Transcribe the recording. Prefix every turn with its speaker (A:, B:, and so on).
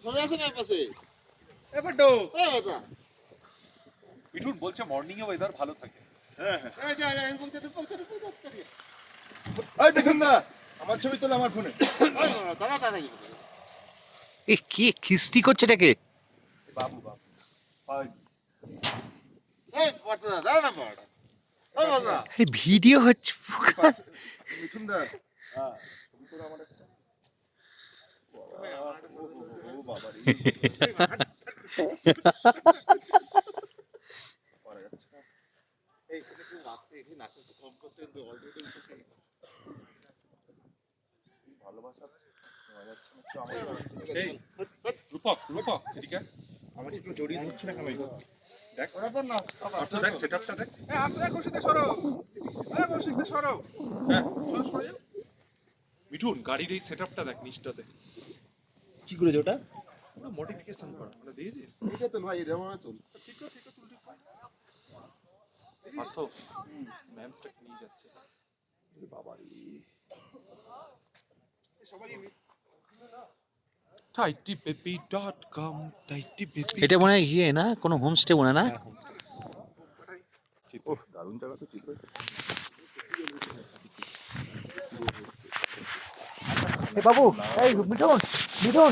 A: চলে আসেন এই পাশে।
B: এবার ডো
A: এই বাবা।
C: মিঠুন বলছে মর্নিং এ ওয়েদার ভালো থাকে।
B: হ্যাঁ হ্যাঁ
A: এই যা এই বলতে
B: এই দেখুন না আমার ছবি তোলে আমার ফোনে।
A: দাঁড়া দাঁড়া।
D: এ কে খিস্তি করছে এটাকে?
C: বাবু বাবু
B: হাই
A: এই বাবা দাঁড়া না বাবা। এই বাবা।
D: আরে ভিডিও হচ্ছে।
B: মিঠুন দা
C: হ্যাঁ
B: ছবি তোলে আমার একটা। ও বাবা রে পড়ে যাচ্ছে না।
A: এই কিন্তু রাস্তায় এসে নাচতে ফোন করতে কিন্তু অলরেডি উঠেছে।
B: ভালোবাসা পাওয়া যাচ্ছে না একটু আমার
C: এই রূপক রূপক এদিকে
B: আমার একটু জড়িয়ে ধরছে না কেন এটা?
C: দেখ
A: ওরকম না।
C: অর্থ দেখ সেটআপটা দেখ।
B: এই আচ্ছা কৌশিক সরো কৌশিক সরো
C: হ্যাঁ
B: সরে যাও।
C: মিঠুন গাড়ির এই সেটআপটা দেখ নিচটাতে
B: কি করেছে ওটা?
C: পুরো মডিফিকেশন করা মানে দেখেছিস
A: এটা তো ভাই এরকম ভাবে চল।
B: ঠিক আছে তুল ঠিক
C: অর্থ ম্যামসটাকে নিয়ে যাচ্ছে।
B: এ বাবা রে সবাই
C: tightybaby.com tightybaby
D: এটা মনে হয় ইয়ে না, কোনো হোমস্টে মনে হয় না?
B: ওহ দারুণ জায়গা তো চিত্র।
D: বাবু, এই মিঠুন মিঠুন,